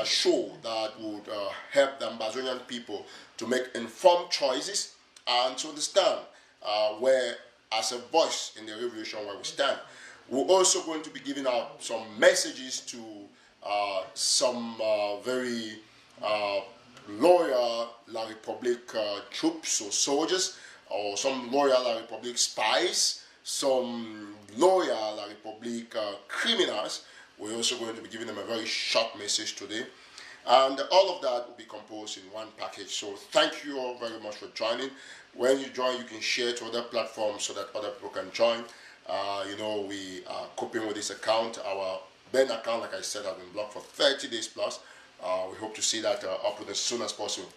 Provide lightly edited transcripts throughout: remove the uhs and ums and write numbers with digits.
a show that would help the Ambazonian people to make informed choices and to understand where, as a voice in the revolution, where we stand. We're also going to be giving out some messages to some very loyal La Republique troops or soldiers, or some loyal La Republique spies, some loyal La Republique criminals. We're also going to be giving them a very short message today. And all of that will be composed in one package. So thank you all very much for joining. When you join, you can share to other platforms so that other people can join. You know, we are coping with this account. Our Ben account, like I said, has been blocked for 30 days plus. We hope to see that up as soon as possible.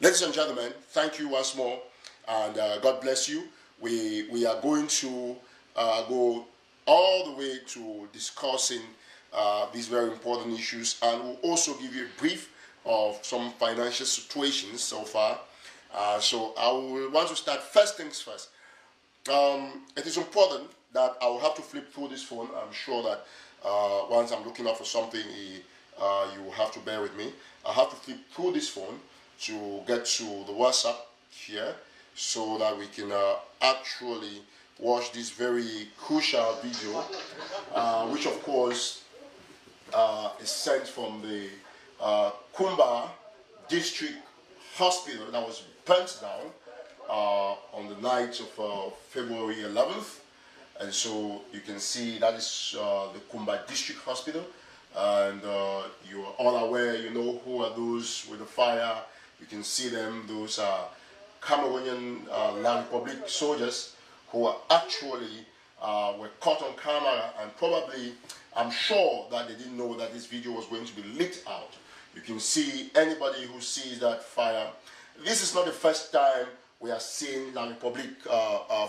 Ladies and gentlemen, thank you once more, and God bless you. We are going to go all the way to discussing these very important issues, and we'll also give you a brief of some financial situations so far. So I will want to start first things first. It is important that I will have to flip through this phone. I'm sure that once I'm looking out for something, you will have to bear with me. I have to flip through this phone to get to the WhatsApp here so that we can actually watch this very crucial video, which of course is sent from the Kumba District Hospital that was burnt down on the night of February 11th. And so you can see that is the Kumba District Hospital, and you are all aware, you know who are those with the fire. You can see them, those are Cameroonian La Republique soldiers who are actually were caught on camera, and probably, I'm sure that they didn't know that this video was going to be leaked out. You can see anybody who sees that fire. This is not the first time we are seeing La Republique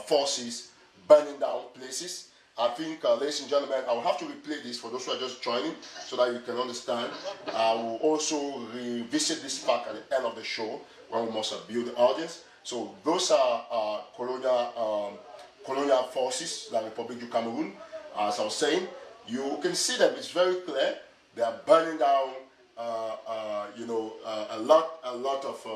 forces burning down places. I think, ladies and gentlemen, I will have to replay this for those who are just joining so that you can understand. I will also revisit this fact at the end of the show when we must build the audience. So those are colonial forces, La Republique du Cameroon. As I was saying, you can see them. It's very clear. They are burning down, you know, a lot of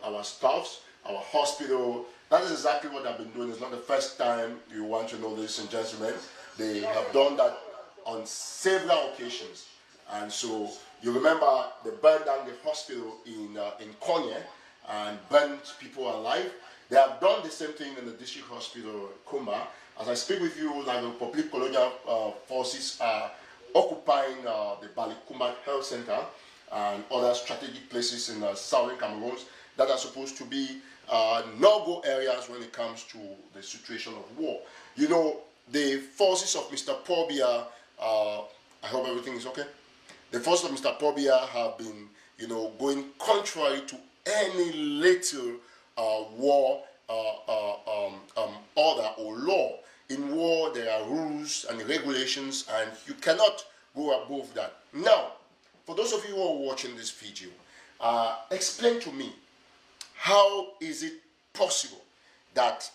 our staffs, our hospital. That is exactly what they've been doing. It's not the first time. You want to know, ladies and gentlemen. They have done that on several occasions. And so you remember they burned down the hospital in Konya and burnt people alive. They have done the same thing in the district hospital Kumba. As I speak with you, like the Republic colonial forces are occupying the Balikumba Health Center and other strategic places in southern Cameroon that are supposed to be no-go areas when it comes to the situation of war. You know, the forces of Mr. Pobia, I hope everything is okay. The forces of Mr. Pobia have been, you know, going contrary to any little war order or law. In war, there are rules and regulations, and you cannot go above that. Now, for those of you who are watching this video, explain to me, how is it possible that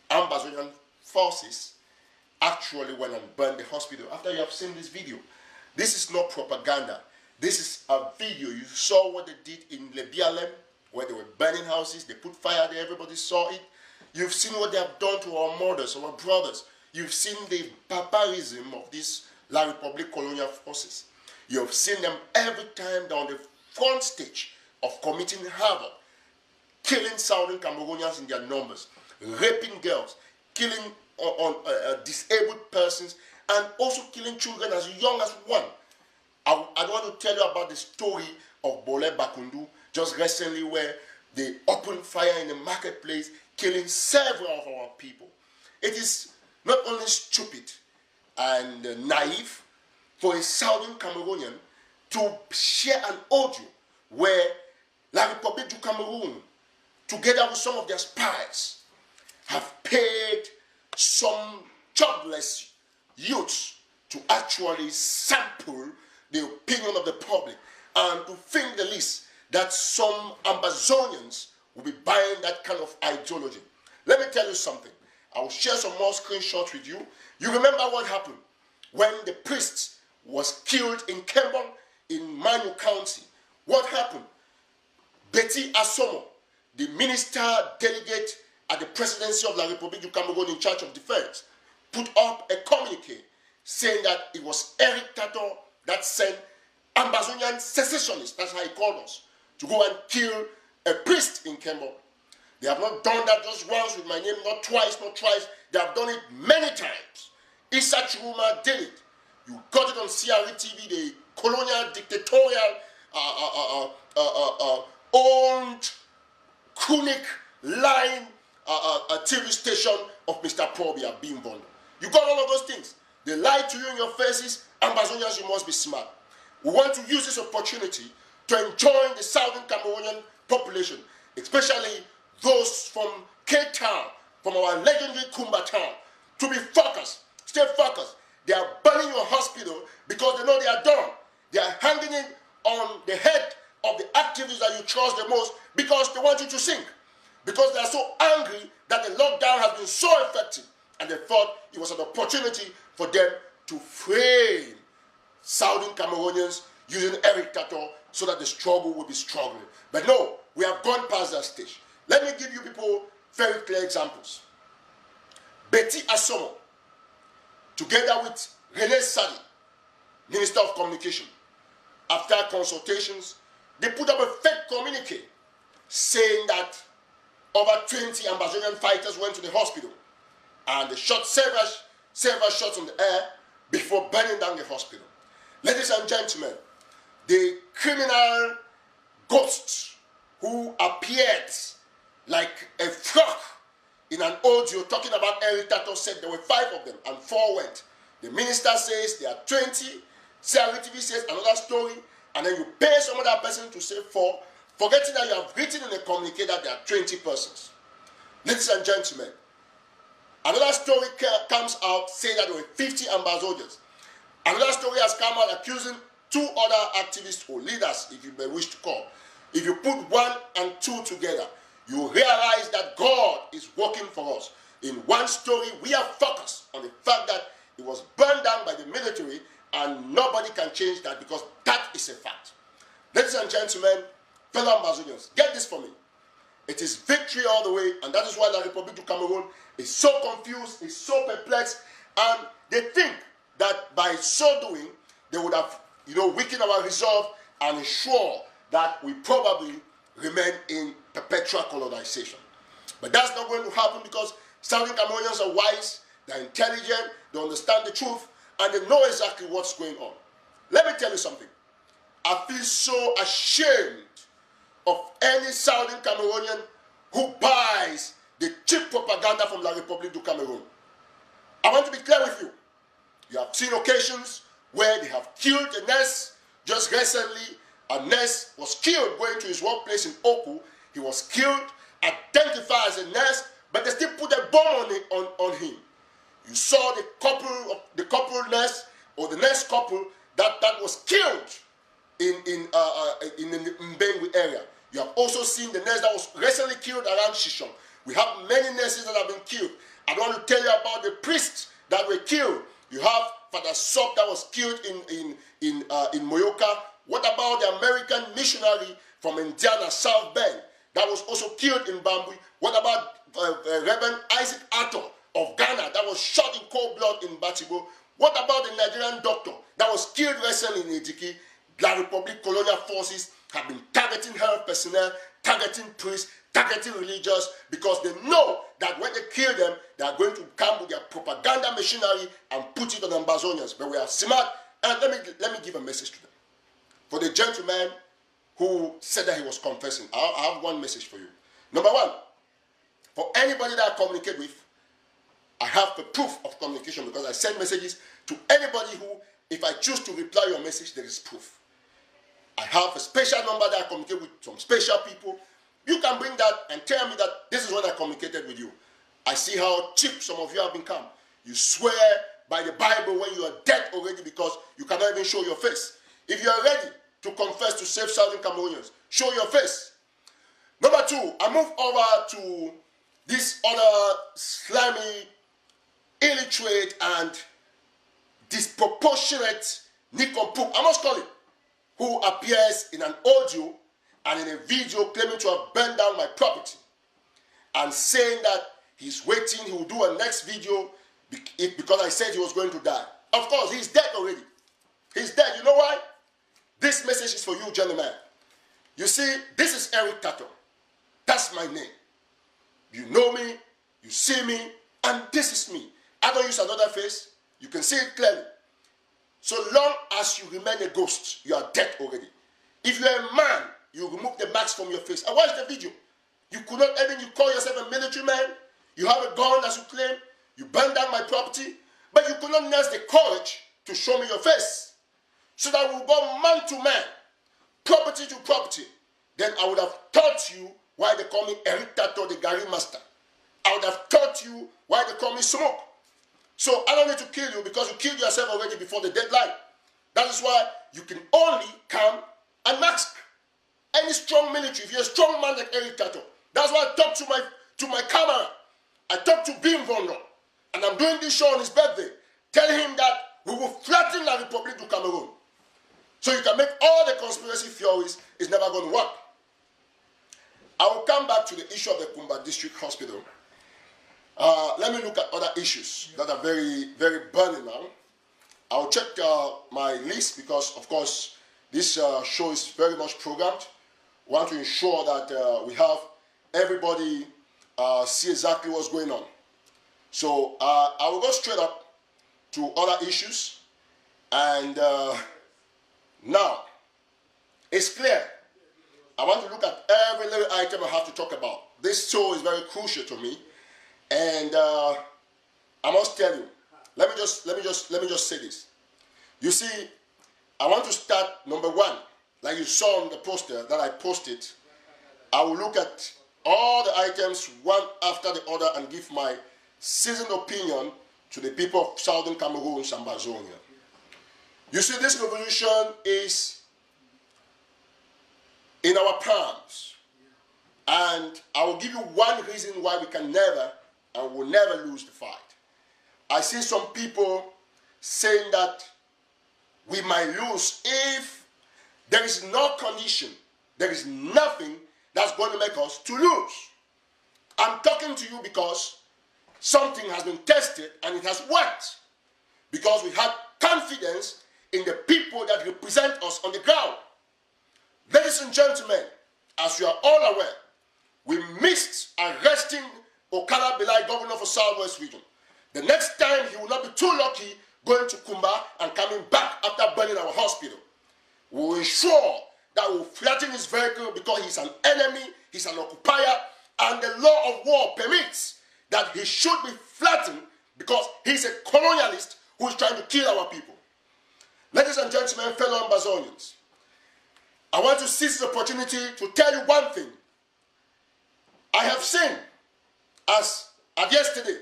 Ambazonian forces actually went and burned the hospital after you have seen this video? This is not propaganda. This is a video. You saw what they did in Lebialem, where they were burning houses. They put fire there. Everybody saw it. You've seen what they have done to our mothers, our brothers. You've seen the barbarism of these La Republique colonial forces. You have seen them every time they're on the front stage of committing havoc, killing Southern Cameroonians in their numbers, raping girls, killing disabled persons, and also killing children as young as one. I don't want to tell you about the story of Bole Bakundu just recently, where they opened fire in the marketplace, killing several of our people. It is not only stupid and naive for a Southern Cameroonian to share an audio where La Republique du Cameroon, together with some of their spies, have paid some jobless youths to actually sample the opinion of the public and to think the least that some Ambazonians will be buying that kind of ideology. Let me tell you something. I will share some more screenshots with you. You remember what happened when the priest was killed in Kembon in Manu County. What happened? Betty Asomo, the minister delegate at the presidency of La République du Cameroon in charge of defense, put up a communique saying that it was Eric Tataw that sent Ambazonian secessionists, that's how he called us, to go and kill a priest in Kembo. They have not done that just once with my name, not twice, not thrice. They have done it many times. Issa Chiruma did it. You got it on CRE TV, the colonial, dictatorial, owned, chronic line TV station of Mr. Probia being bonded. You got all of those things. They lie to you in your faces. Ambazonians, you must be smart. We want to use this opportunity to enjoin the southern Cameroonian population, especially those from Cape Town, from our legendary Kumba town, to be focused, stay focused. They are burning your hospital because they know they are done. They are hanging it on the head of the activists that you trust the most because they want you to sink. Because they are so angry that the lockdown has been so effective, and they thought it was an opportunity for them to frame Southern Cameroonians using Eric Tataw so that the struggle will be struggling. But no, we have gone past that stage. Let me give you people very clear examples. Betty Asomo, together with René Sadi, Minister of Communication, after consultations, they put up a fake communique saying that over 20 Ambazonian fighters went to the hospital and they shot several shots on the air before burning down the hospital. Ladies and gentlemen, the criminal ghosts who appeared like a frog in an audio talking about Eric Tataw said there were 5 of them and 4 went. The minister says there are 20, CRE TV says another story, and then you pay some other person to say 4, forgetting that you have written in a communique that there are 20 persons. Ladies and gentlemen, another story comes out saying that there were 50 Ambazonians. Another story has come out accusing 2 other activists or leaders, if you may wish to call. If you put 1 and 2 together, you realize that God is working for us. In one story, we are focused on the fact that it was burned down by the military, and nobody can change that because that is a fact. Ladies and gentlemen, fellow Ambazonians, get this for me. It is victory all the way, and that is why the République du Cameroon is so confused, is so perplexed, and they think that by so doing, they would have, weakened our resolve and ensure that we probably remain in perpetual colonization. But that's not going to happen because Southern Cameroonians are wise, they're intelligent, they understand the truth, and they know exactly what's going on. Let me tell you something. I feel so ashamed of any Southern Cameroonian who buys the cheap propaganda from La République du Cameroon. I want to be clear with you. You have seen occasions where they have killed a nurse. Just recently, a nurse was killed going to his workplace in Oku. He was killed, identified as a nurse, but they still put a bomb on him. You saw the couple nurse, or the nurse couple that was killed in the Mbengui area. You have also seen the nurse that was recently killed around Shishon. We have many nurses that have been killed. I don't want to tell you about the priests that were killed. You have Father Sop that was killed in Moyoka. What about the American missionary from Indiana, South Bend, that was also killed in Bambui? What about Reverend Isaac Atto of Ghana that was shot in cold blood in Batibo? What about the Nigerian doctor that was killed recently in Ediki? La République colonial forces have been targeting health personnel, targeting priests, targeting religious, because they know that when they kill them, they are going to come with their propaganda machinery and put it on Ambazonians. But we are smart, and let me give a message to them. For the gentleman who said that he was confessing, I have one message for you. Number 1, for anybody that I communicate with, I have the proof of communication because I send messages to anybody who, if I choose to reply your message, there is proof. I have a special number that I communicate with some special people. You can bring that and tell me that this is when I communicated with you. I see how cheap some of you have become. You swear by the Bible when you are dead already because you cannot even show your face. If you are ready to confess to save Southern Cameroonians, show your face. Number 2, I move over to this other slimy, illiterate, and disproportionate nincompoop, I must call it, who appears in an audio and in a video claiming to have burned down my property and saying that he's waiting, he will do a next video because I said he was going to die. Of course, he's dead already. He's dead. You know why? This message is for you, gentlemen. You see, this is Eric Tataw. That's my name. You know me, you see me, and this is me. I don't use another face. You can see it clearly. So long as you remain a ghost, you are dead already. If you're a man, you remove the marks from your face. I watched the video. You could not even, you call yourself a military man. You have a gun as you claim. You burned down my property. But you could not nurse the courage to show me your face. So that we'll go man to man, property to property. Then I would have taught you why they call me Eric Tataw, the Gary Master. I would have taught you why they call me Smoke. So I don't need to kill you because you killed yourself already before the deadline. That is why you can only come and mask. Any strong military, if you're a strong man like Eric Tataw, that's why I talk to my camera. I talk to Bim Vondo, and I'm doing this show on his birthday, telling him that we will flatten La Republic to Cameroon. So you can make all the conspiracy theories, it's never going to work. I will come back to the issue of the Kumba District Hospital. Let me look at other issues that are very, very burning now. I'll check my list because, of course, this show is very much programmed. We want to ensure that we have everybody see exactly what's going on. So I will go straight up to other issues. And now, it's clear. I want to look at every little item I have to talk about. This show is very crucial to me. And I must tell you, let me just say this. You see, I want to start number one, like you saw on the poster that I posted. I will look at all the items one after the other and give my seasoned opinion to the people of Southern Cameroon and Ambazonia. You see, this revolution is in our palms. And I will give you one reason why we can never and will never lose the fight. I see some people saying that we might lose if there is no condition, there is nothing that's going to make us to lose. I'm talking to you because something has been tested and it has worked. Because we have confidence in the people that represent us on the ground. Ladies and gentlemen, as you are all aware, we missed arresting Okara Belai, governor for Southwest region. The next time he will not be too lucky going to Kumba and coming back after burning our hospital. We will ensure that we will flatten his vehicle because he's an enemy, he's an occupier, and the law of war permits that he should be flattened because he's a colonialist who is trying to kill our people. Ladies and gentlemen, fellow Ambazonians, I want to seize this opportunity to tell you one thing. I have seen, as of yesterday,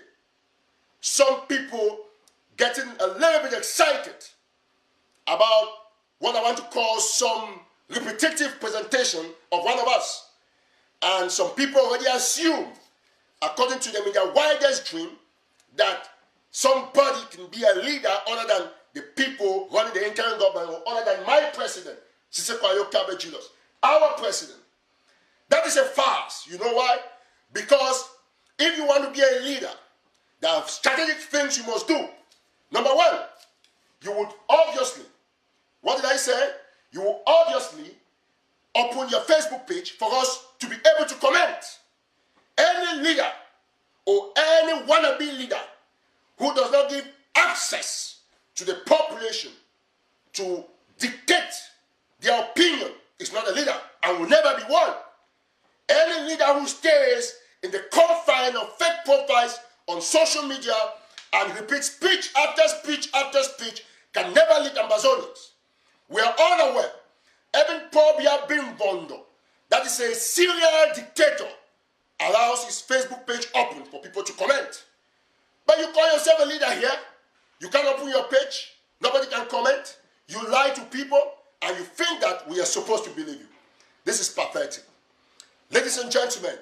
some people getting a little bit excited about what I want to call some repetitive presentation of one of us. And some people already assume, according to them in their wildest dream, that somebody can be a leader other than the people running the interim government or other than my president, Sisekwayo Kabejilos, our president. That is a farce. You know why? Because if you want to be a leader, there are strategic things you must do. Number one, you would obviously, what did I say? You will obviously open your Facebook page for us to be able to comment. Any leader or any wannabe leader who does not give access to the population to dictate their opinion is not a leader and will never be one. Any leader who stays in the confine of fake profiles on social media and repeats speech after speech after speech can never lead Ambazonians. We are all aware, even Pobia Bimbondo, that is a serial dictator, allows his Facebook page open for people to comment. But you call yourself a leader here, you can't open your page, nobody can comment, you lie to people, and you think that we are supposed to believe you. This is pathetic. Ladies and gentlemen,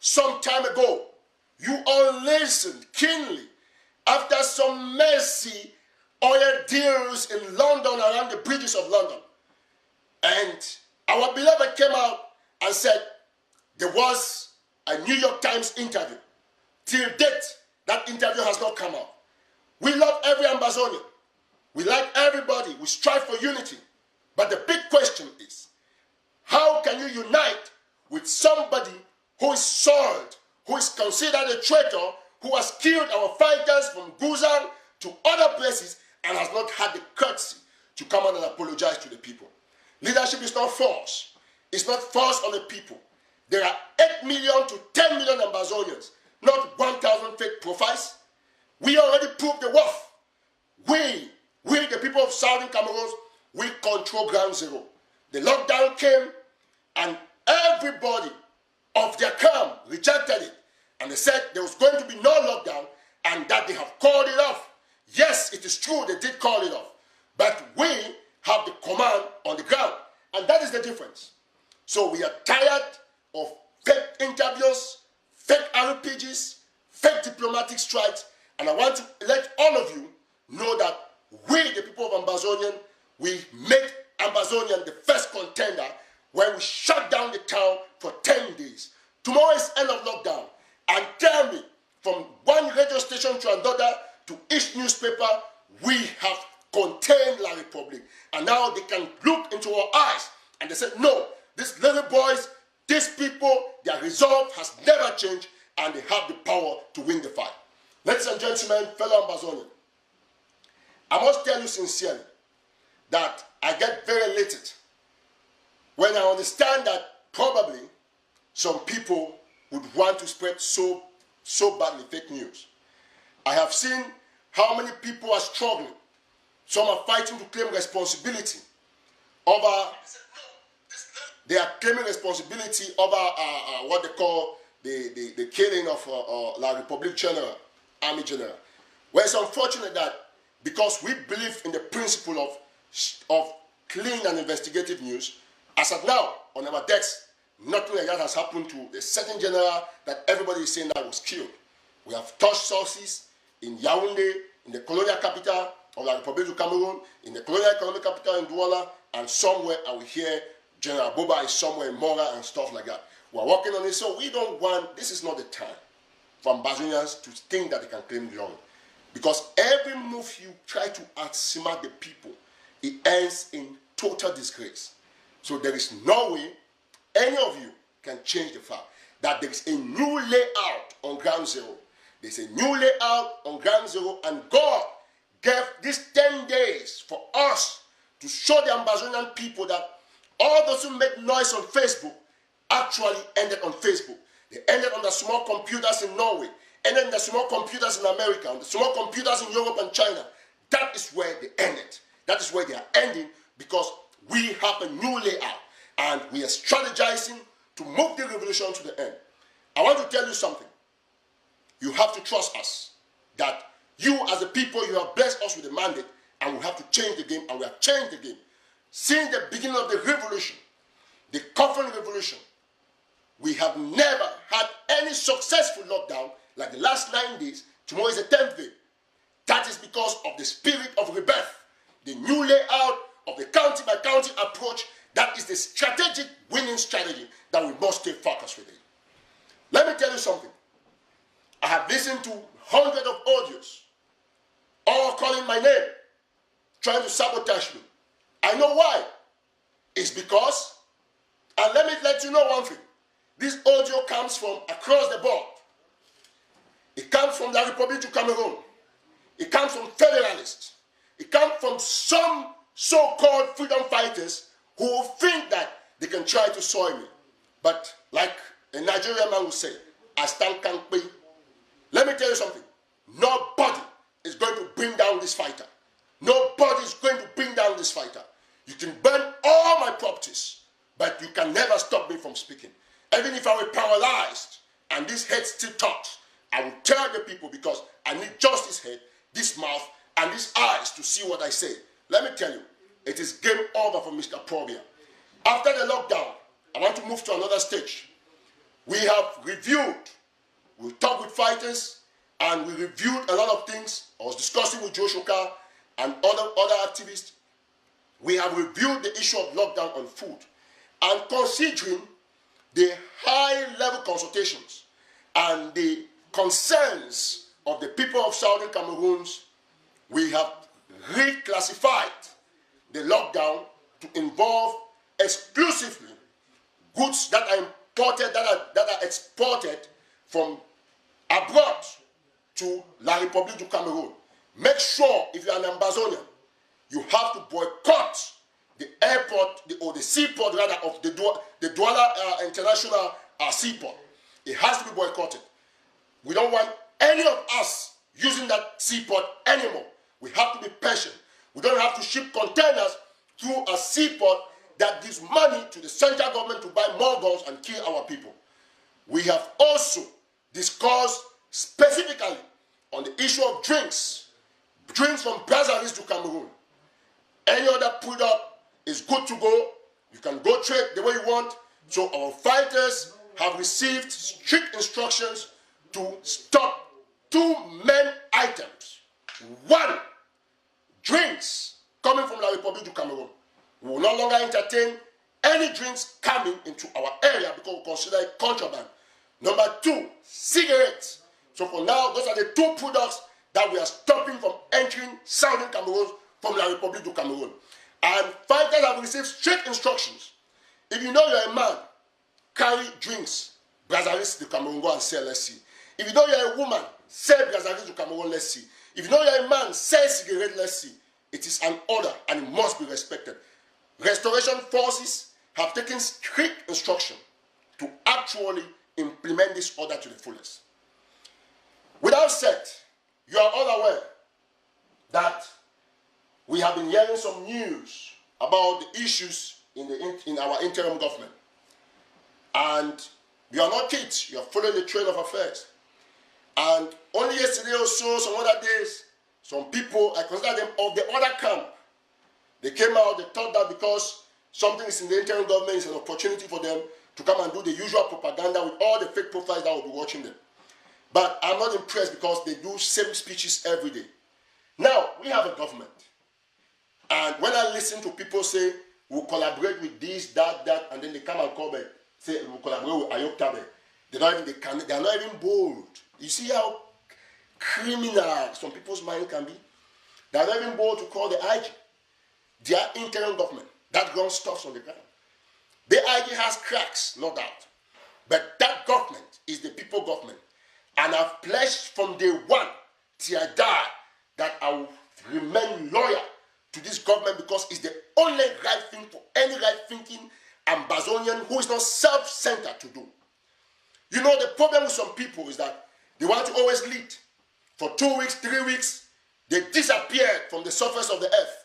some time ago, you all listened keenly after some messy oil deals in London, around the bridges of London. moment our beloved came out and said there was a New York Times interview. Till date, that interview has not come out. We love every Ambazonian. We like everybody. We strive for unity. But the big question is, how can you unite with somebody who is soiled, who is considered a traitor, who has killed our fighters from Guzan to other places and has not had the courtesy to come out and apologize to the people? Leadership is not forced. It's not forced on the people. There are 8 million to 10 million Ambazonians, not 1,000 fake profiles. We already proved the worth. We, the people of Southern Cameroon, we control ground zero. The lockdown came and everybody of their camp rejected it. And they said there was going to be no lockdown and that they have called it off. Yes, it is true, they did call it off. But we have the command on the ground. And that is the difference. So we are tired of fake interviews, fake RPGs, fake diplomatic strikes. And I want to let all of you know that we, the people of Ambazonian, we make Ambazonian the first contender when we shut down the town for 10 days. Tomorrow is end of lockdown. And tell me, from one radio station to another, to each newspaper, we have contained La Republic. And now they can look into our eyes and they say, no, these little boys, these people, their resolve has never changed and they have the power to win the fight. Ladies and gentlemen, fellow Ambazonian, I must tell you sincerely that I get very elated when I understand that probably some people would want to spread so badly fake news. I have seen how many people are struggling. Some are fighting to claim responsibility over, they are claiming responsibility over what they call the killing of La Republique General, Army General. Well, it's unfortunate that because we believe in the principle of clean and investigative news, as of now, on our decks, nothing like that has happened to the certain general that everybody is saying that was killed. We have touched sources in Yaoundé, in the colonial capital of La Republique du Cameroon, in the colonial economic capital in Douala, and somewhere I will hear General Boba is somewhere in Mora and stuff like that. We're working on it, so we don't want, this is not the time for Ambazonians to think that they can claim glory. Because every move you try to outsmart the people, it ends in total disgrace. So there is no way any of you can change the fact that there is a new layout on ground zero. There's a new layout on ground zero, and God gave these 10 days for us to show the Ambazonian people that all those who make noise on Facebook actually ended on Facebook. They ended on the small computers in Norway, ended on the small computers in America, on the small computers in Europe and China. That is where they ended. That is where they are ending, because we have a new layout and we are strategizing to move the revolution to the end. I want to tell you something. You have to trust us that you as a people, you have blessed us with a mandate and we have to change the game, and we have changed the game. Since the beginning of the revolution, the coffin revolution, we have never had any successful lockdown like the last 9 days. Tomorrow is the 10th day. That is because of the spirit of rebirth, the new layout of the county by county approach. That is the strategic winning strategy that we must stay focused with it. Let me tell you something. I have listened to hundreds of audios, all calling my name, trying to sabotage me. I know why. It's because, and let me let you know one thing, this audio comes from across the board. It comes from La Republique du Cameroon. It comes from federalists. It comes from some so-called freedom fighters who think that they can try to soil me. But like a Nigerian man will say, I stand can't pay. Let me tell you something. Nobody is going to bring down this fighter. Nobody is going to bring down this fighter. You can burn all my properties, but you can never stop me from speaking. Even if I were paralyzed and this head still talks, I will tell the people, because I need just this head, this mouth, and these eyes to see what I say. Let me tell you, it is game over for Mr. Probia. After the lockdown, I want to move to another stage. We have reviewed, we talked with fighters, and we reviewed a lot of things. I was discussing with Joe Shoka and other activists. We have reviewed the issue of lockdown on food. and considering the high-level consultations and the concerns of the people of Southern Cameroon, we have reclassified the lockdown to involve exclusively goods that are imported, that are exported from abroad to La République du Cameroon. Make sure, if you are an Ambazonian, you have to boycott the airport, or the seaport rather, of the Douala International Seaport. It has to be boycotted. We don't want any of us using that seaport anymore. We have to be patient. We don't have to ship containers through a seaport that gives money to the central government to buy more guns and kill our people. We have also discussed specifically on the issue of drinks from Brazzaville to Cameroon. Any other product is good to go. You can go trade the way you want. So our fighters have received strict instructions to stop two main items. One, drinks coming from La République du Cameroon. We will no longer entertain any drinks coming into our area because we consider it contraband. Number two, cigarettes. So for now, those are the two products that we are stopping from entering Southern Cameroon from La République du Cameroon. And fighters have received strict instructions. If you know you're a man, carry drinks, Brazzaville to Cameroon, go and sell, let's see. If you know you're a woman, sell Brazzaville to Cameroon, let's see. If you know you're a man, sell cigarette, let's see. It is an order and it must be respected. Restoration forces have taken strict instruction to actually implement this order to the fullest. With that said, you are all aware that we have been hearing some news about the issues in our interim government. And you are not kids, you are following the train of affairs. And only yesterday or so, some other days, some people, I consider them of the other camp, they came out, they thought that because something is in the interim government, it's an opportunity for them to come and do the usual propaganda with all the fake profiles that will be watching them. But I'm not impressed because they do same speeches every day. Now, we have a government. And when I listen to people say, we'll collaborate with this, that, and then they come and call me, say, we'll collaborate with Ayok Tabe. They are not even bold. You see how criminal some people's mind can be? They are not even bold to call the IG. Their interim government, that ground stuffs on the ground. The IG has cracks, no doubt. But that government is the people government. And I've pledged from day one till I die that I will remain loyal to this government because it's the only right thing for any right-thinking Ambazonian who is not self-centered to do. You know, the problem with some people is that they want to always lead. For 2 weeks, 3 weeks, they disappeared from the surface of the earth.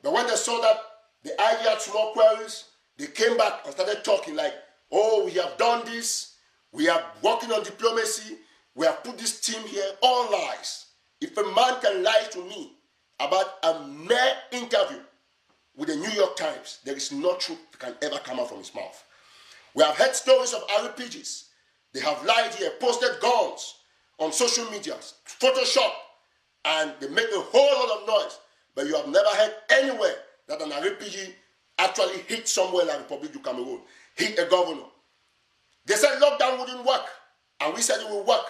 But when they saw that the IG had small queries, they came back and started talking like, oh, we have done this, we are working on diplomacy, we have put this team here, all lies. If a man can lie to me about a mere interview with the New York Times, there is no truth that can ever come out from his mouth. We have heard stories of RPGs. They have lied here, posted guns on social media, Photoshop, and they make a whole lot of noise. But you have never heard anywhere that an RPG actually hit somewhere like Republic du Cameroon, hit a governor. They said lockdown wouldn't work, and we said it will work.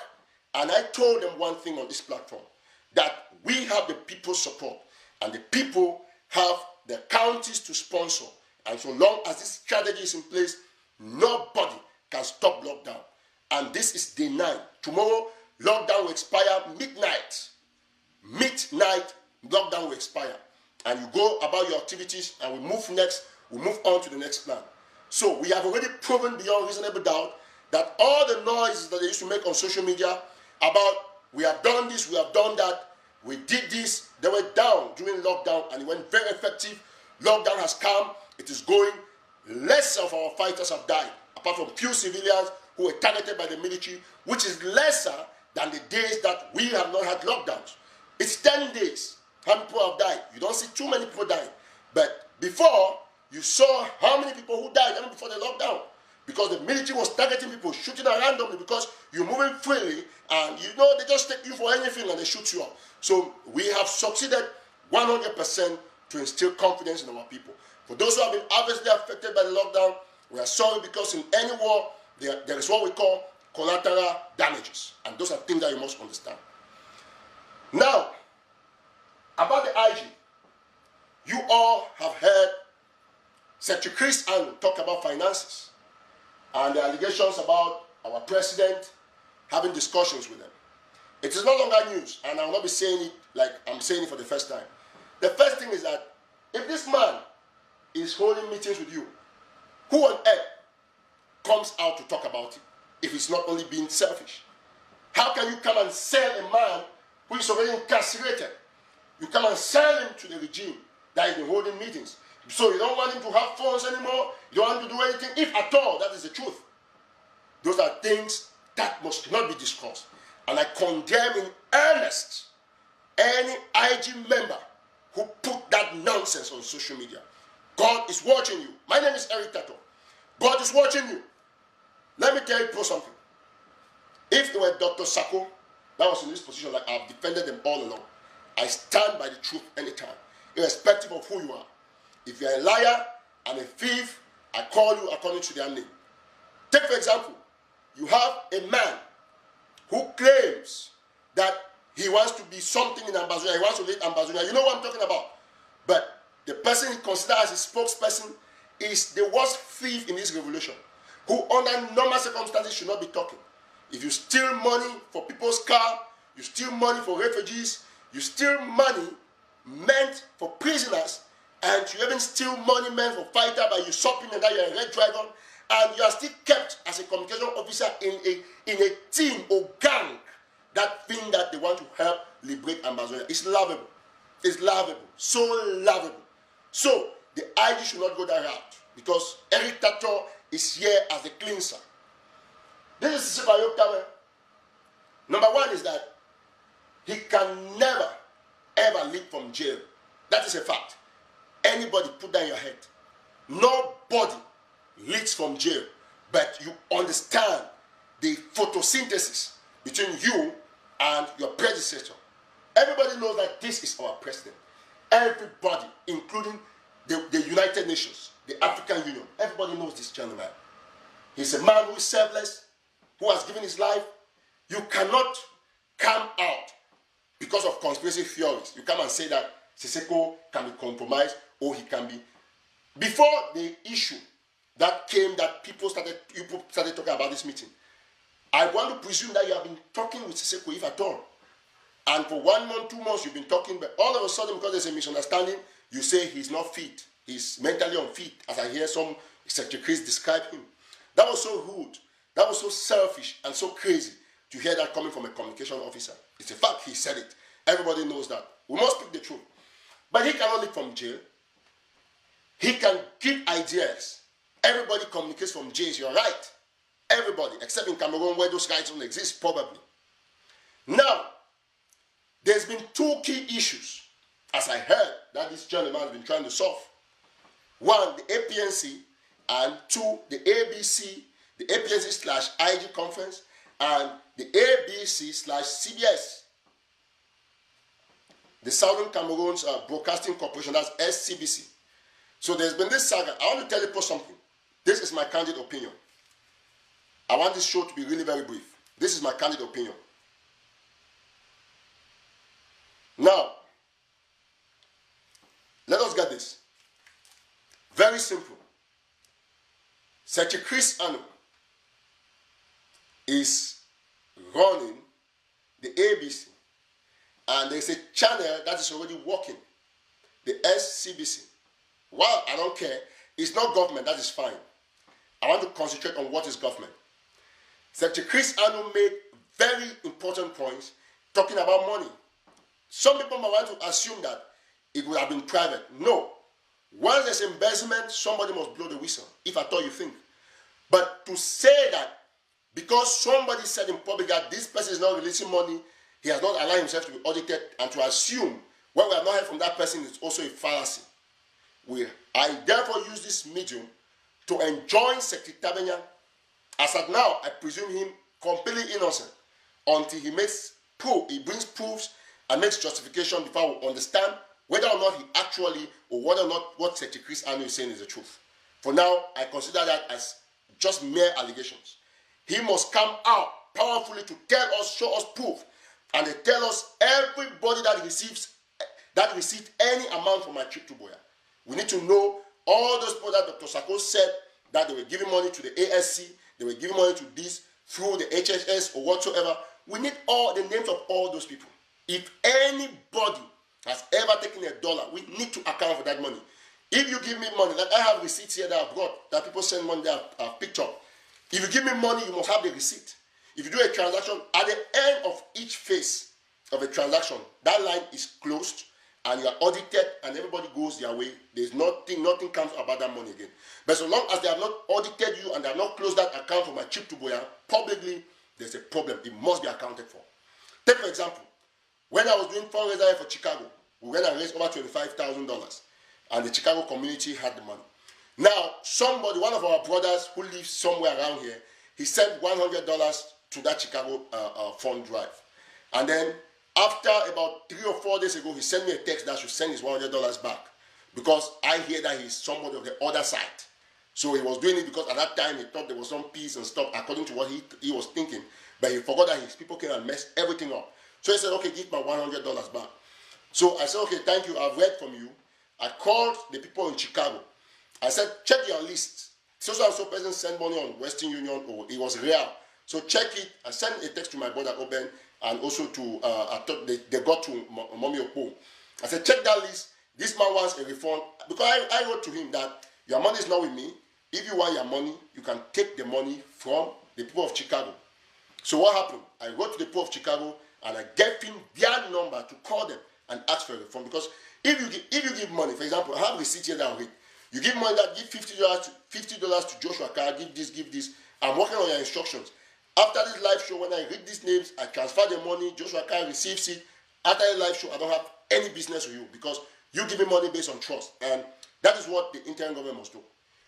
And I told them one thing on this platform, that we have the people's support, and the people have the counties to sponsor. And so long as this strategy is in place, nobody can stop lockdown. And this is day 9. Tomorrow, lockdown will expire midnight. Midnight, lockdown will expire. And you go about your activities, and we move on to the next plan. So we have already proven beyond reasonable doubt that all the noises that they used to make on social media about we have done this, we have done that, we did this, they were down during lockdown and it went very effective. Lockdown has come, it is going. Less of our fighters have died, apart from few civilians who were targeted by the military, which is lesser than the days that we have not had lockdowns. It's 10 days. How many people have died? You don't see too many people dying. But before, you saw how many people who died even before the lockdown. Because the military was targeting people, shooting at randomly because you're moving freely and you know they just take you for anything and they shoot you up. So we have succeeded 100% to instill confidence in our people. For those who have been adversely affected by the lockdown, We are sorry because in any war, there is what we call collateral damages. And those are things that you must understand. Now, about the IG, you all have heard Secretary Chris Anu talk about finances and the allegations about our president having discussions with them. It is no longer news, and I will not be saying it like I'm saying it for the first time. The first thing is that if this man is holding meetings with you, who on earth comes out to talk about it if it's not only being selfish? How can you come and sell a man who is already incarcerated? You come and sell him to the regime that has been holding meetings. So you don't want him to have phones anymore, you don't want him to do anything, if at all, that is the truth. Those are things that must not be discussed. And I condemn in earnest any IG member who put that nonsense on social media. God is watching you. My name is Eric Tataw. God is watching you. Let me tell you something. If it were Dr. Sako that was in this position, like I've defended them all along, I stand by the truth anytime, irrespective of who you are. If you're a liar and a thief, I call you according to their name. Take for example, you have a man who claims that he wants to be something in Ambazonia, he wants to lead Ambazonia. You know what I'm talking about. But the person he considers as his spokesperson is the worst thief in this revolution, who under normal circumstances should not be talking. If you steal money for people's car, you steal money for refugees, you steal money meant for prisoners, and you even steal money meant for fighter by usurping and that you're a Red Dragon, and you are still kept as a communication officer in a team or gang, that thing that they want to help liberate Ambazonia. It's laughable. It's laughable. So laughable. So the IG should not go that route, because Eric Tataw is here as a cleanser. This is Sibayok. Number one is that he can never ever leave from jail. That is a fact. Anybody put that in your head. Nobody leads from jail, but you understand the photosynthesis between you and your predecessor. Everybody knows that this is our president. Everybody, including the United Nations, the African Union, everybody knows this gentleman. He's a man who is selfless, who has given his life. You cannot come out because of conspiracy theories. You come and say that Siseko can be compromised, or he can be. Before the issue that came, that people started talking about this meeting, I want to presume that you have been talking with Siseko, if at all. And for 1 month, 2 months, you've been talking, but all of a sudden, because there's a misunderstanding, you say he's not fit. He's mentally unfit, as I hear some Secretary Chris describe him. That was so rude. That was so selfish and so crazy to hear that coming from a communication officer. It's a fact, he said it. Everybody knows that. We must speak the truth. But he cannot live from jail. He can give ideas. Everybody communicates from jails, you're right. Everybody, except in Cameroon where those rights don't exist, probably. Now, there's been 2 key issues, as I heard, that this gentleman has been trying to solve. 1, the APNC, and 2, the ABC, the APNC/IG conference, and the ABC/CBS. The Southern Cameroon's Broadcasting Corporation, that's SCBC. So there's been this saga. I want to tell you something. This is my candid opinion. I want this show to be really very brief. This is my candid opinion. Now, let us get this. Very simple. Secretary Chris Anu is running the ABC, and there's a channel that is already working, the SCBC. Well, I don't care. It's not government, that is fine. I want to concentrate on what is government. Secretary Chris Anu made very important points talking about money. Some people might want to assume that it would have been private. No. Once there's embezzlement, somebody must blow the whistle, if at all you think. But to say that because somebody said in public that this person is not releasing money, he has not allowed himself to be audited, and to assume when we have not heard from that person is also a fallacy. I therefore use this medium to enjoin Secretary Tabenya. As at now, I presume him completely innocent until he brings proofs and makes justification before we understand whether or not he actually, or whether or not what Secretary Chris Anu is saying is the truth. For now, I consider that as just mere allegations. He must come out powerfully to tell us, show us proof, and they tell us everybody that received any amount from my trip to Boya. We need to know all those people that Dr. Sako said that they were giving money to the ASC, they were giving money to this through the HSS or whatsoever. We need all the names of all those people. If anybody has ever taken $1, we need to account for that money. If you give me money, like I have receipts here that I've got, that people send money that I've picked up. If you give me money, you must have the receipt. If you do a transaction, at the end of each phase of a transaction, that line is closed and you are audited and everybody goes their way. There's nothing comes about that money again. But so long as they have not audited you and they have not closed that account for my trip to Boya, publicly, there's a problem. It must be accounted for. Take for example, when I was doing fundraiser for Chicago, we went and raised over $25,000 and the Chicago community had the money. Now, somebody, one of our brothers who lives somewhere around here, he sent $100 to that Chicago fund drive. And then after about 3 or 4 days ago, he sent me a text that I should send his $100 back because I hear that he's somebody of the other side. So he was doing it because at that time he thought there was some peace and stuff according to what he was thinking. But he forgot that his people came and messed everything up. So he said, okay, give my $100 back. So I said, okay, thank you. I've read from you. I called the people in Chicago. I said, check your list. So person sent money on Western Union, or it was real. So check it. I sent a text to my brother Oben and also to, I thought they got to Mommy Opo. I said, check that list. This man wants a refund. Because I wrote to him that your money is not with me. If you want your money, you can take the money from the people of Chicago. So what happened? I wrote to the people of Chicago and I gave him their number to call them and ask for a refund. Because if you give money, for example, I have a receipt here that I'll read. You give money that give $50 to Joshua Carr, give this. I'm working on your instructions. After this live show, when I read these names, I transfer the money, Joshua Carr receives it. After the live show, I don't have any business with you because you give me money based on trust. And that is what the interim government must do.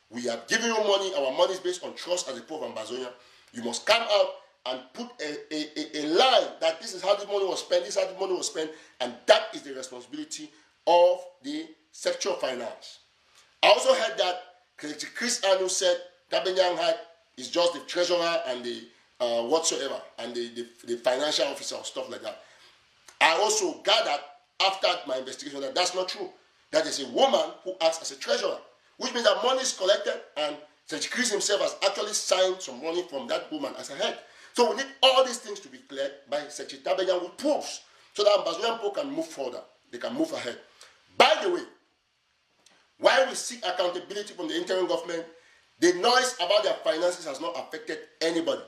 We are giving you money, our money is based on trust as a people of Ambazonia. You must come out and put a line that this is how the money was spent, this is how the money was spent, and that is the responsibility of the Secretary of Finance. I also heard that Chris Anu said Tabenyang is just the treasurer and the whatsoever, and the financial officer or stuff like that. I also gathered after my investigation that that's not true. That is a woman who acts as a treasurer, which means that money is collected and Secretary Chris himself has actually signed some money from that woman as a head. So we need all these things to be cleared by Secretary Tabenyang with proofs so that Ambazonian people can move further. They can move ahead. By the way, while we seek accountability from the interim government, the noise about their finances has not affected anybody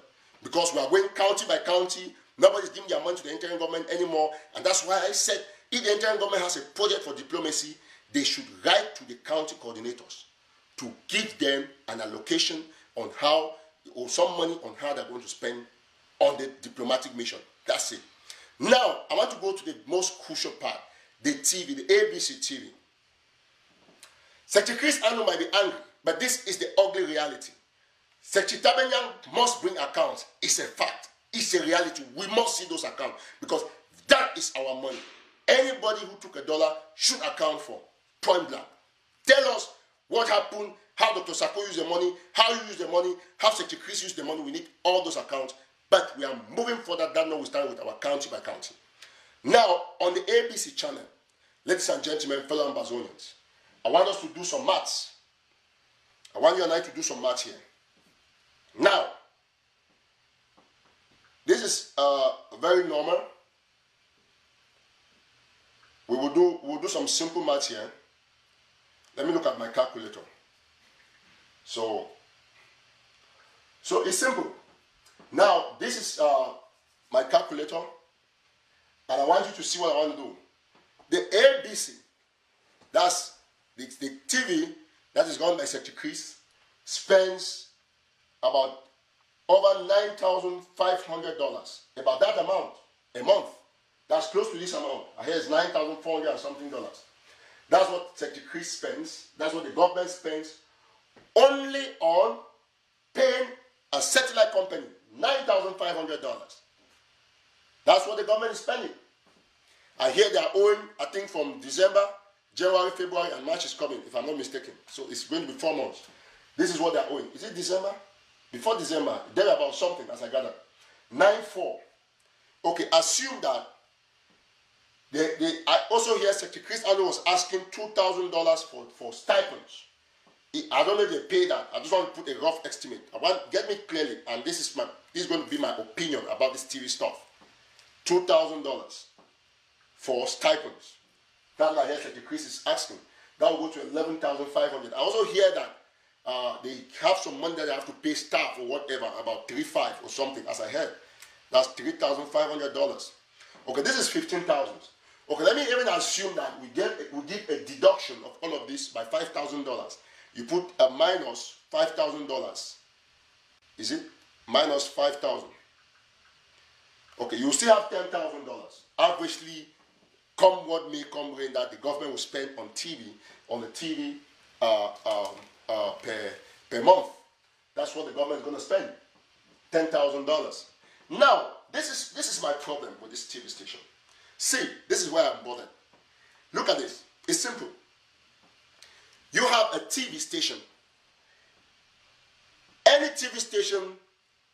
because we are going county by county. Nobody's giving their money to the interim government anymore. And that's why I said if the interim government has a project for diplomacy, they should write to the county coordinators to give them an allocation on how, or some money on how they're going to spend on the diplomatic mission. That's it. Now, I want to go to the most crucial part, the TV, the ABC TV. Secretary Chris Anu might be angry, but this is the ugly reality. Secretary Tabenyang must bring accounts. It's a fact. It's a reality. We must see those accounts because that is our money. Anybody who took $1 should account for. Point blank. Tell us what happened, how Dr. Sako used the money, how you used the money, how Secretary Chris used the money. We need all those accounts. But we are moving further than we start with our county by county. Now, on the ABC channel, ladies and gentlemen, fellow Ambazonians, I want us to do some maths. I want you and I to do some maths here. Now, this is very normal. We will do some simple maths here. Let me look at my calculator. So it's simple. Now, this is my calculator, and I want you to see what I want to do. The ABC, that's the TV that is run by Secretary Chris, spends about over $9,500, about that amount, a month. That's close to this amount. I hear it's $9,400 and something dollars. That's what Secretary Chris spends. That's what the government spends only on paying a satellite company $9,500. That's what the government is spending. I hear they are owing, I think from December, January, February, and March is coming, if I'm not mistaken. So it's going to be 4 months. This is what they're owing. Is it December? Before December, they're about something, as I gather. 9.4. Okay, assume that I also hear Secretary Chris Allen was asking $2,000 for stipends. I don't know if they pay that. I just want to put a rough estimate. Get me clearly, and this is going to be my opinion about this TV stuff. $2,000 for stipends. That's what I hear Secretary Chris is asking. That will go to $11,500. I also hear that they have some money that they have to pay staff or whatever, about $3,500 or something, as I heard. That's $3,500. Okay, this is $15,000. Okay, let me even assume that we give a deduction of all of this by $5,000. You put a minus $5,000. Is it? Minus 5,000. Okay, you still have $10,000. Averagely, come what may, come rain, that the government will spend on the TV per month. That's what the government is going to spend. $10,000. Now, this is my problem with this TV station. See, this is where I'm bothered. Look at this. It's simple. You have a TV station. Any TV station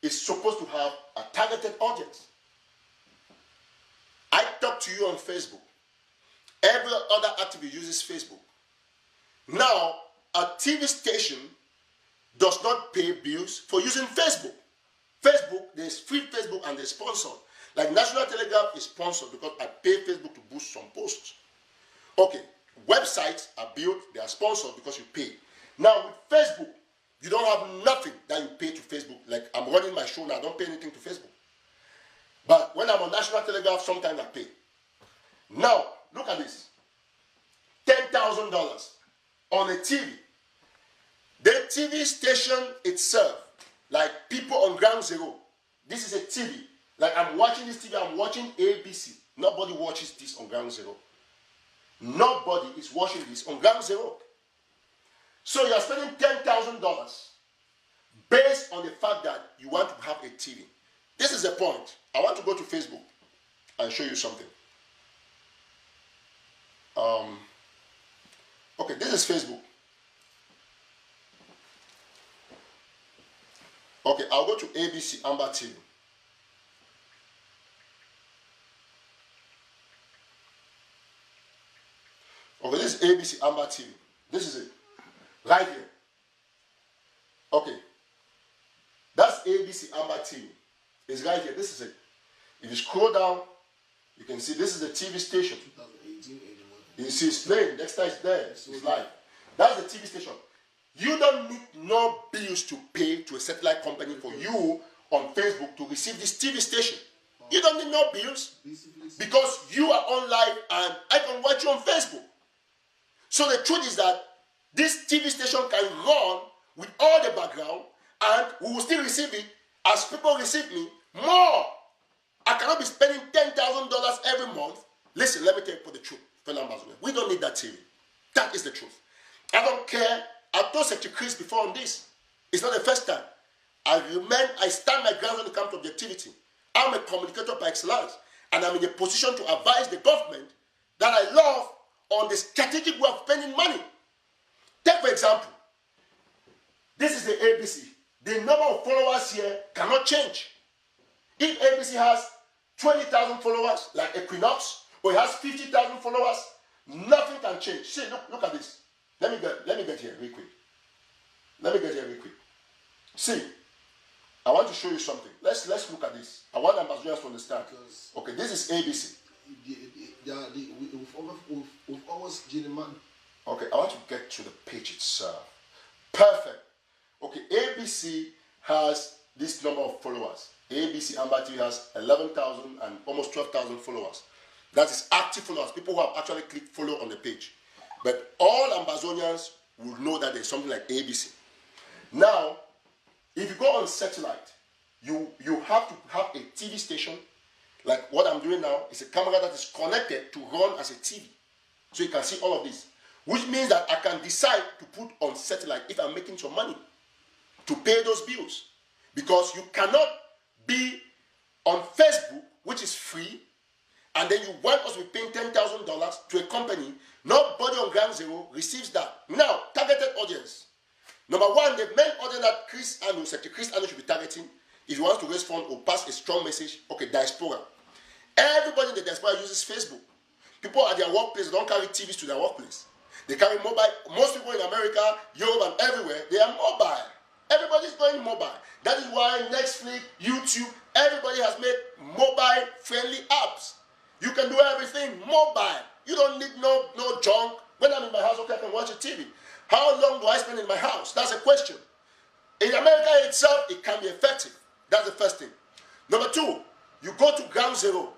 is supposed to have a targeted audience. I talk to you on Facebook. Every other activist uses Facebook. Now, a TV station does not pay bills for using Facebook. Facebook, there's free Facebook and they're sponsored. Like National Telegraph is sponsored because I pay Facebook to boost some posts. Okay, websites are built, they are sponsored because you pay. Now with Facebook, you don't have nothing that you pay to Facebook. Like I'm running my show now, I don't pay anything to Facebook. But when I'm on National Telegraph, sometimes I pay. Now, look at this. $10,000 on a TV. The TV station itself, like people on Ground Zero, this is a TV. Like I'm watching this TV, I'm watching ABC. Nobody watches this on Ground Zero. Nobody is watching this on Ground Zero. So you're spending $10,000 based on the fact that you want to have a TV. This is the point. I want to go to Facebook and show you something. Okay, this is Facebook. Okay, I'll go to ABC Amber TV. Okay, this is ABC Amber TV. This is it. Right here. Okay. That's ABC Amber TV. It's right here. This is it. If you scroll down, you can see this is the TV station. 2018, 81. You see it's playing. Next time it's there. It's live. That's the TV station. You don't need no bills to pay to a satellite company for you on Facebook to receive this TV station. You don't need no bills because you are on live and I can watch you on Facebook. So the truth is that this TV station can run with all the background and we will still receive it as people receive me more. I cannot be spending $10,000 every month. Listen, let me tell you for the truth, fellow ambassadors. We don't need that TV. That is the truth. I don't care. I told Secretary Chris before on this. It's not the first time. I stand my ground when it comes to objectivity. I'm a communicator by excellence, and I'm in a position to advise the government that I love on the strategic way of spending money. Take for example, this is the ABC. The number of followers here cannot change. If ABC has 20,000 followers, like Equinox, or it has 50,000 followers, nothing can change. See, look at this. Let me get here real quick. Let me get here real quick. See, I want to show you something. Let's look at this. I want ambassadors to understand. Okay, this is ABC. We've always gentlemen. Okay, I want to get to the page itself. Perfect. Okay, ABC has this number of followers. ABC Amber TV has 11,000 and almost 12,000 followers. That is active followers, people who have actually clicked follow on the page. But all Ambazonians will know that there's something like ABC. Now, if you go on satellite, you have to have a TV station. Like what I'm doing now is a camera that is connected to run as a TV. So you can see all of this. Which means that I can decide to put on satellite if I'm making some money to pay those bills. Because you cannot be on Facebook, which is free, and then you want us to be paying $10,000 to a company. Nobody on Ground Zero receives that. Now, targeted audience. Number one, the main order that Secretary Chris Anu should be targeting, if he wants to raise funds or pass a strong message, okay, diaspora. Everybody in the diaspora uses Facebook. People at their workplace don't carry TVs to their workplace. They carry mobile. Most people in America, Europe, and everywhere, they are mobile. Everybody's going mobile. That is why Netflix, YouTube, everybody has made mobile-friendly apps. You can do everything mobile. You don't need no junk. When I'm in my house, okay, I can watch a TV. How long do I spend in my house? That's a question. In America itself, it can be effective. That's the first thing. Number two, you go to ground zero.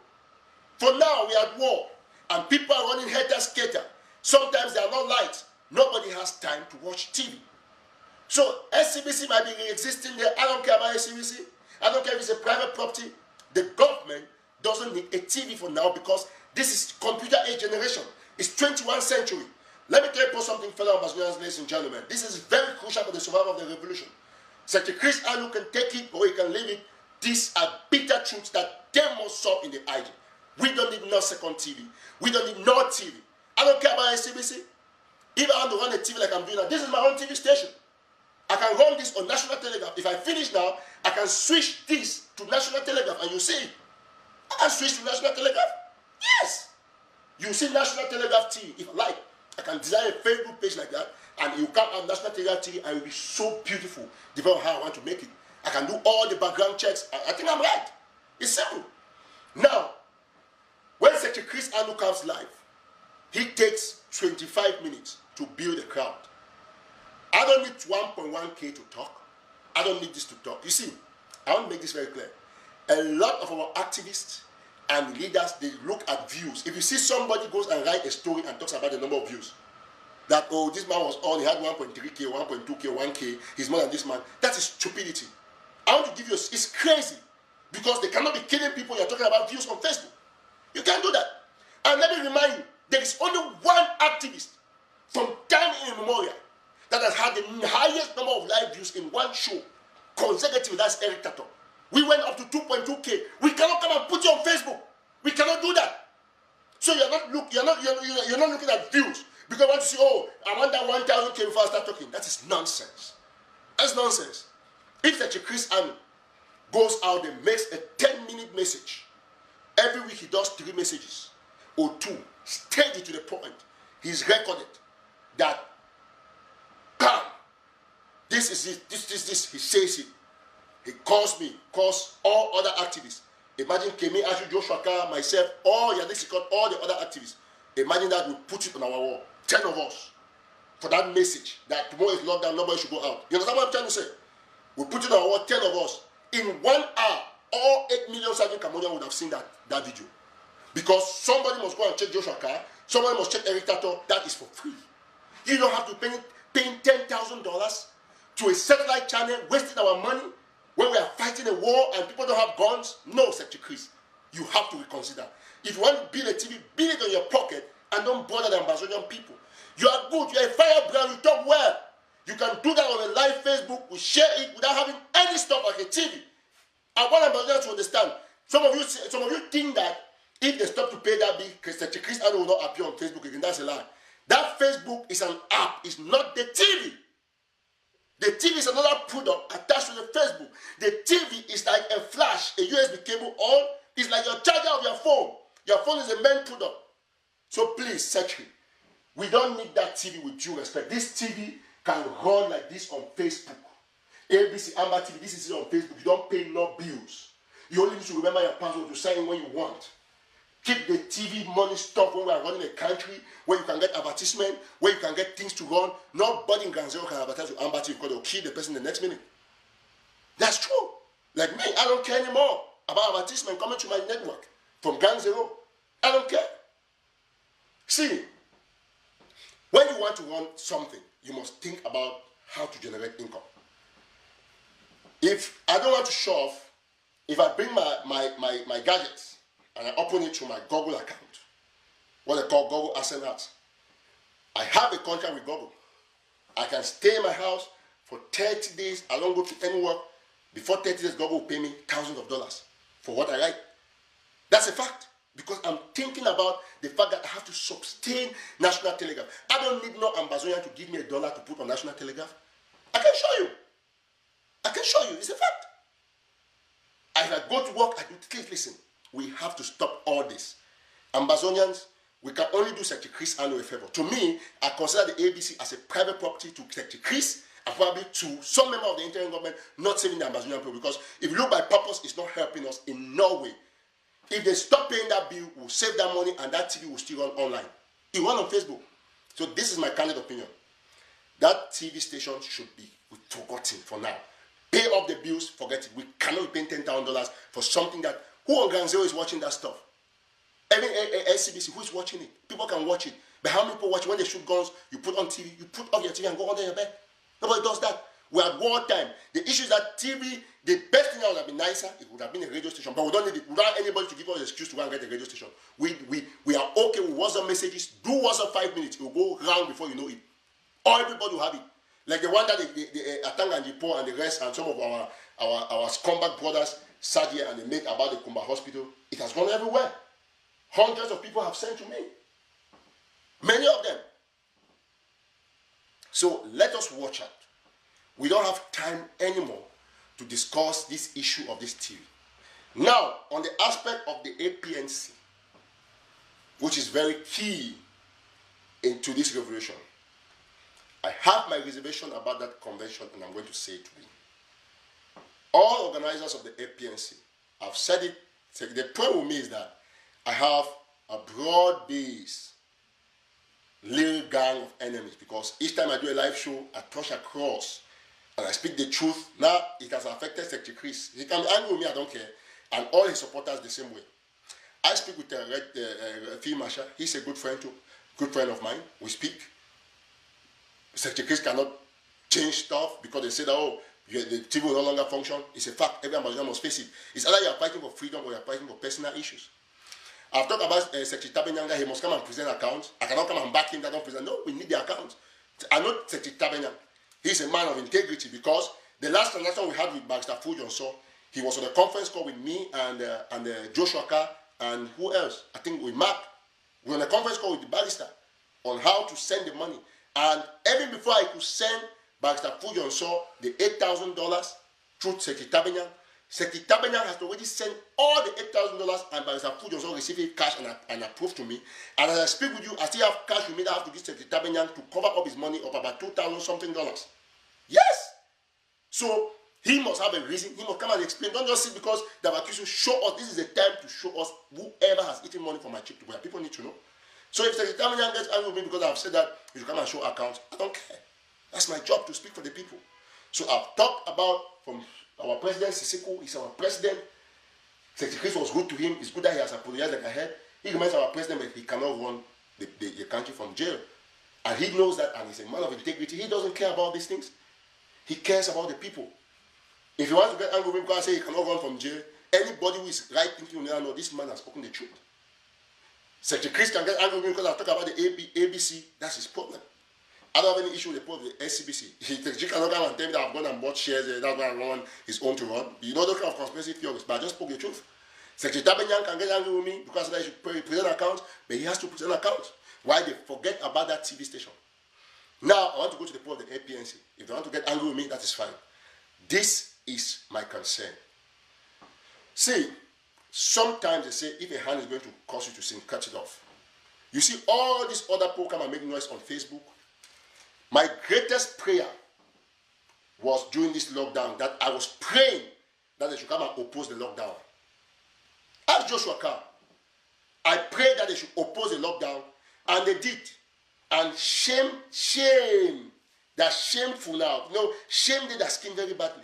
For now, we are at war, and people are running helter-skelter. Sometimes there are no lights. Nobody has time to watch TV. So SCBC might be existing there. I don't care about SCBC. I don't care if it's a private property. The government doesn't need a TV for now because this is computer age generation. It's 21st century. Let me tell you something, fellow ambassadors, ladies and gentlemen. This is very crucial for the survival of the revolution. Secretary Chris Anu can take it or he can leave it. These are bitter truths that they must solve in the IG. We don't need no second TV. We don't need no TV. I don't care about SCBC. If I want to run a TV like I'm doing now, this is my own TV station. I can run this on National Telegraph. If I finish now, I can switch this to National Telegraph and you see it. I can switch to National Telegraph. Yes. You see National Telegraph TV. If I like, I can design a Facebook page like that and you come on National Telegraph TV and it will be so beautiful depending on how I want to make it. I can do all the background checks. I think I'm right. It's simple. Now, when Secretary Chris Anu comes live, he takes 25 minutes to build a crowd. I don't need 1.1K to talk. I don't need this to talk. You see, I want to make this very clear. A lot of our activists and leaders, they look at views. If you see somebody goes and write a story and talks about the number of views, that, oh, this man was on, he had 1.3K, 1.2K, 1K, he's more than this man, that is stupidity. I want to give you, it's crazy. Because they cannot be killing people you're talking about views on Facebook. You can't do that. And let me remind you, there is only one activist from time immemorial that has had the highest number of live views in one show consecutive. That's Eric Tataw. We went up to 2.2K. We cannot come and put you on Facebook. We cannot do that. So you're not looking at views because you want to see, oh, I want that 1,000K before I start talking. That is nonsense. That's nonsense. If Secretary Chris Anu goes out and makes a 10-minute message, every week he does 3 messages or 2, steady to the point. He's recorded that, bam, this is it, this, he says it. He calls me, calls all other activists. Imagine Kemi, Ashu, Joshua Carr, myself, all Yannick, all the other activists. Imagine that we put it on our wall, 10 of us, for that message that tomorrow is lockdown, nobody should go out. You understand what I'm trying to say? We put it on our wall, 10 of us. In 1 hour, all 8 million Sergeant Cambodia would have seen that video. Because somebody must go and check Joshua Carr, somebody must check Eric Tataw. That is for free. You don't have to pay $10,000 to a satellite channel, wasting our money when we are fighting a war and people don't have guns. No, Secretary Chris, you have to reconsider. If you want to build a TV, build it on your pocket and don't bother the Ambazonian people. You are good, you are a firebrand, you talk well. You can do that on a live Facebook, we share it without having any stuff like a TV. I want Ambazonians to understand. Some of you think that if they stop to pay that bill, Secretary Chris Anu will not appear on Facebook again. That's a lie. That Facebook is an app, it's not the TV. The TV is another product attached to the Facebook. The TV is like a flash, a USB cable on. It's like your charger of your phone. Your phone is the main product. So please, Secretary, we don't need that TV with due respect. This TV can run like this on Facebook. ABC, Amber TV, this is it on Facebook. You don't pay no bills. You only need to remember your password to sign in when you want. Keep the TV money stuff when we are running a country where you can get advertisement, where you can get things to run. Nobody in Ground Zero can advertise with Amber TV because they'll kill the person the next minute. That's true. Like me, I don't care anymore about advertisement coming to my network from Ground Zero. I don't care. See, when you want to run something, you must think about how to generate income. If I don't want to show off, if I bring my gadgets and I open it to my Google account, what they call Google Asset, I have a contract with Google. I can stay in my house for 30 days. I don't go to any work. Before 30 days, Google will pay me thousands of dollars for what I write. That's a fact. Because I'm thinking about the fact that I have to sustain National Telegraph. I don't need no Ambazonian to give me $1 to put on National Telegraph. I can show you. I can show you. It's a fact. If I go to work, I do. Please listen. We have to stop all this. Ambazonians, we can only do Secretary Chris Ano a favor. To me, I consider the ABC as a private property to Secretary Chris and probably to some member of the interim government, not saving the Ambazonian people. Because if you look by purpose, it's not helping us in no way. If they stop paying that bill, we'll save that money and that TV will still run online. It run on Facebook. So this is my candid opinion. That TV station should be forgotten for now. Pay off the bills, forget it. We cannot be paying $10,000 for something that, who on Ground Zero is watching that stuff? Even SCBC, who is watching it? People can watch it. But how many people watch it? When they shoot guns, you put on TV, you put off your TV and go under your bed. Nobody does that. We're at wartime. The issue is that TV, the best thing that would have been nicer, it would have been a radio station. But we don't need it. We don't have anybody to give us an excuse to go and get a radio station. We are okay with WhatsApp messages. Do WhatsApp 5 minutes. It will go round before you know it. Or everybody will have it. Like the one that Atang and Jipo and the rest and some of our scumbag brothers sat here and they made about the Kumba hospital. It has gone everywhere. Hundreds of people have sent to me. Many of them. So let us watch out. We don't have time anymore to discuss this issue of this TV. Now, on the aspect of the APNC, which is very key into this revolution, I have my reservation about that convention and I'm going to say it today. All organizers of the APNC, I've said it, the point with me is that I have a broad-based little gang of enemies because each time I do a live show, I touch across and I speak the truth. Now, it has affected Secretary Chris. He can be angry with me, I don't care. And all his supporters the same way. I speak with Field Marshal. He's a good friend of mine. We speak. Secretary Chris cannot change stuff because they say that, oh, the TV will no longer function. It's a fact. Every Ambazonian must face it. It's either you're fighting for freedom or you're fighting for personal issues. I've talked about Secretary Tabenyanga. He must come and present accounts. I cannot come and back him that don't present. No, we need the accounts. I know Secretary Tabenyanga. He's a man of integrity because the last transaction we had with Barrister Fujon, so he was on a conference call with me and Joshua Carr and who else? I think with Mark. We were on a conference call with the barrister on how to send the money. And even before I could send Barrister Fujon saw the $8,000 through Secretary Tabenyang, Secretary Tabenyang has already sent all the $8,000 and Barrister Fujon saw received cash and approved to me. And as I speak with you, I still have cash with me that I have to give Secretary Tabenyang to cover up his money of about $2,000 something. Yes! So he must have a reason. He must come and explain. Don't just sit because they have accused you. Show us. This is the time to show us whoever has eaten money from my chip to where. People need to know. So if Secretary Tabenyang gets angry with me because I've said that you should come and show accounts, I don't care. That's my job to speak for the people. So I've talked about from our president, Siseko, he's our president. Secretary Chris was good to him. It's good that he has apologized like I heard. He remains our president, but he cannot run the country from jail. And he knows that, and he's a man of integrity. He doesn't care about these things. He cares about the people. If you want to get angry with him because I say he cannot run from jail, anybody who is right thinking will know this man has spoken the truth. Secretary Chris can get angry with me because I talk about the ABC. That's his problem. I don't have any issue with the problem with the SCBC. He cannot come and tell me that I've gone and bought shares. That's why I run his own to run. You know those kind of conspiracy theories, but I just spoke the truth. Secretary Tabenyang can get angry with me because I should present accounts, but he has to present accounts. Why they forget about that TV station? Now, I want to go to the point of the APNC. If they want to get angry with me, that is fine. This is my concern. See, sometimes they say if a hand is going to cause you to sin, cut it off. You see, all these other people come and make noise on Facebook. My greatest prayer was during this lockdown that I was praying that they should come and oppose the lockdown. Ask Joshua Carr. I prayed that they should oppose the lockdown, and they did. And shame, they're shameful now. You know, shame did their skin very badly.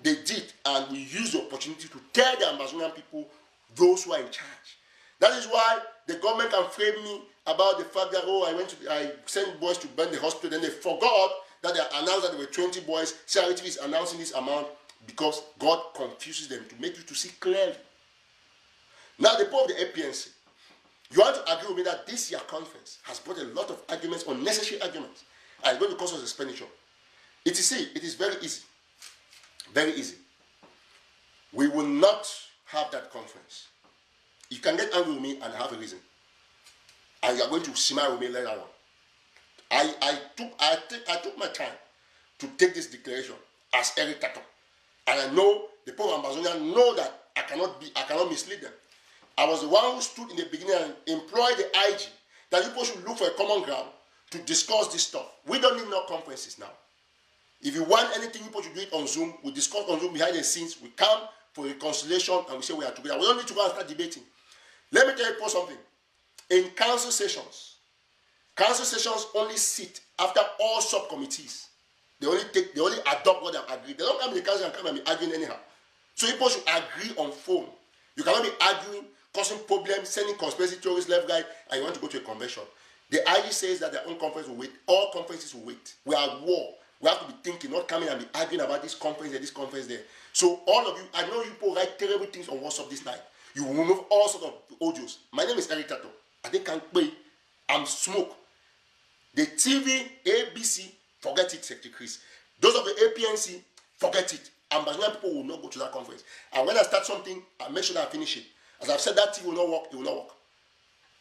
They did, and we used the opportunity to tell the Amazonian people, those who are in charge. That is why the government can frame me about the fact that, oh, I sent boys to burn the hospital, then they forgot that they announced that there were 20 boys. CRTV is announcing this amount because God confuses them to make you to see clearly. Now, the point of the APNC, you want to agree with me that this year conference has brought a lot of arguments, unnecessary arguments, and it's going to cost us expenditure. It is very easy. Very easy. We will not have that conference. You can get angry with me and have a reason. And you are going to smile with me later on. I took my time to take this declaration as Eric Tataw. And I know the people of Amazonia know that I cannot mislead them. I was the one who stood in the beginning and employed the IG that people should look for a common ground to discuss this stuff. We don't need no conferences now. If you want anything, people should do it on Zoom. We discuss on Zoom behind the scenes. We come for reconciliation and we say we are together. We don't need to go and start debating. Let me tell you something. In council sessions only sit after all subcommittees. They only adopt what they have agreed. They don't come in the council and come and be arguing anyhow. So people should agree on phone. You cannot be arguing, causing problems, sending conspiracy theories left, right, and you want to go to a convention. The IG says that their own conference will wait. All conferences will wait. We are at war. We have to be thinking, not coming and be arguing about this conference there, this conference there. So all of you, I know you people write terrible things on WhatsApp this night. You will remove all sorts of audios. My name is Eric Tataw. I think I'm smoke. The TV, ABC, forget it, Secretary Chris. Those of the APNC, forget it. Ambassador people will not go to that conference. And when I start something, I make sure that I finish it. As I've said, that TV will not work, it will not work.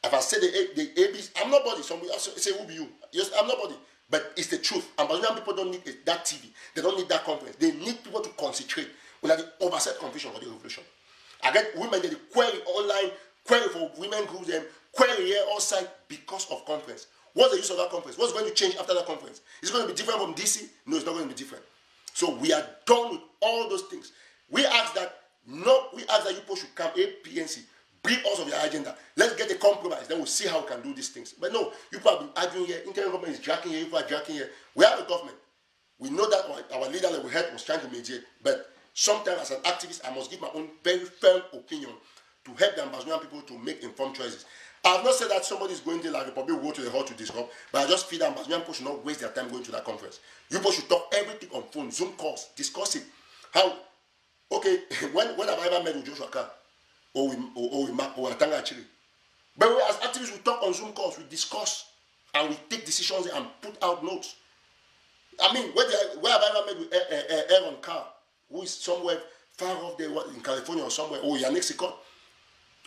If I say the ABC, I'm nobody. Somebody else say, who be you? Yes, I'm nobody. But it's the truth. Ambassador people don't need that TV. They don't need that conference. They need people to concentrate on the oversight confusion for the revolution. I get women, they query online, query for women groups, them query here outside because of conference. What's the use of that conference? What's going to change after that conference? Is it going to be different from DC? No, it's not going to be different. So we are done with all those things. We ask that you people should come, APNC, brief us of your agenda. Let's get a compromise. Then we'll see how we can do these things. But no, you people have been arguing here. Interim government is jacking here. You people are jacking here. We have a government. We know that our leader that we had was trying to mediate. But sometimes as an activist, I must give my own very firm opinion to help the Ambazonian people to make informed choices. I have not said that somebody is going to the Republic will go to the hall to disrupt, but I just feel that Ambazonian people should not waste their time going to that conference. You people should talk everything on phone, Zoom calls, discuss it. How, okay, when have I ever met with Joshua Carr? Or Atanga Chile? But we as activists, we talk on Zoom calls, we discuss, and we take decisions and put out notes. I mean, where have I ever met with Aaron Carr, who is somewhere far off there in California or somewhere, or Yannick Sikot,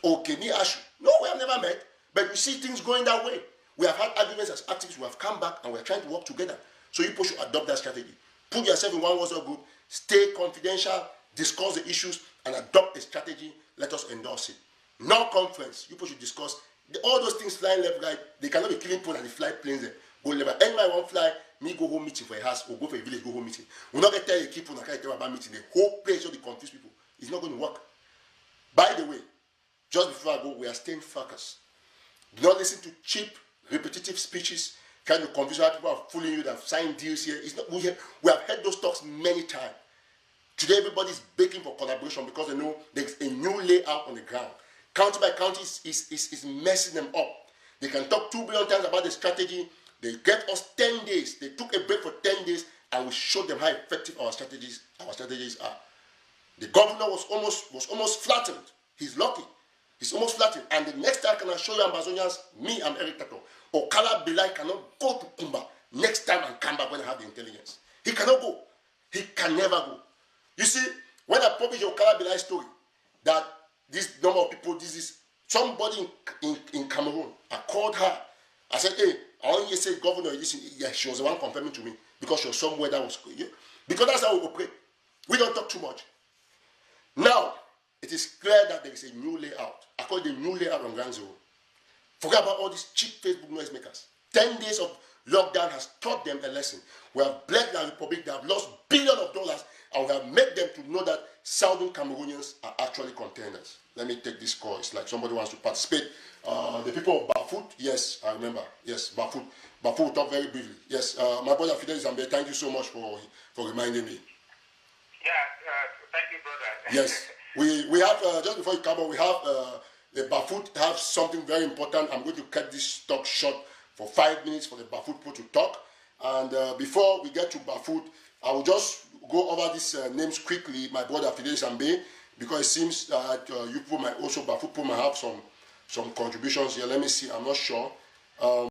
or Kenny Ash? No, we have never met, but we see things going that way. We have had arguments as activists, we have come back, and we are trying to work together. So you people should adopt that strategy. Put yourself in one WhatsApp group, stay confidential, discuss the issues, and adopt a strategy. Let us endorse it. No conference. You people should discuss all those things flying left, right. They cannot be killing people and they fly planes there. Go left. Any man won't fly. Me go home meeting for a house or go for a village go home meeting. We're not gonna tell you people and can't tell about meeting. The whole place, all the confused people. It's not going to work. By the way, just before I go, we are staying focused. Do not listen to cheap, repetitive speeches, kind of confuse how people are fooling you that have signed deals here. It's not, we have heard those talks many times. Today, everybody's begging for collaboration because they know there's a new layout on the ground. County by county is messing them up. They can talk 2 billion times about the strategy. They get us 10 days. They took a break for 10 days and we showed them how effective our strategies are. The governor was almost flattened. He's lucky. He's almost flattened. And the next time I can assure you, Ambazonians, me, I'm Eric Tataw, Okala Bilai cannot go to Kumba next time and come back when I have the intelligence. He cannot go. He can never go. You see, when I published Okala Bilai story, that this number of people, this is somebody in Cameroon, I called her. I said, hey, I only said governor, yeah, she was the one confirming to me because she was somewhere that was, yeah. Because that's how we operate. We don't talk too much. Now, it is clear that there is a new layout. I call it the new layout on Ground Zero. Forget about all these cheap Facebook noisemakers. 10 days of lockdown has taught them a lesson. We have bled the Republic, they have lost billions of dollars, and we have made them to know that Southern Cameroonians are actually contenders. Let me take this call. It's like somebody wants to participate. The people of Bafut, yes, I remember. Yes, Bafut. Bafut will talk very briefly. Yes, my brother Fidel Zambe, thank you so much for reminding me. Yeah, thank you, brother. Yes, we have, just before you come on, we have the Bafut have something very important. I'm going to cut this talk short for 5 minutes for the Bafut people to talk. And before we get to Bafut, I will just go over these names quickly, my brother Fidel Zambe, because it seems that you people might also, Bafut people might have some contributions here. Let me see, I'm not sure.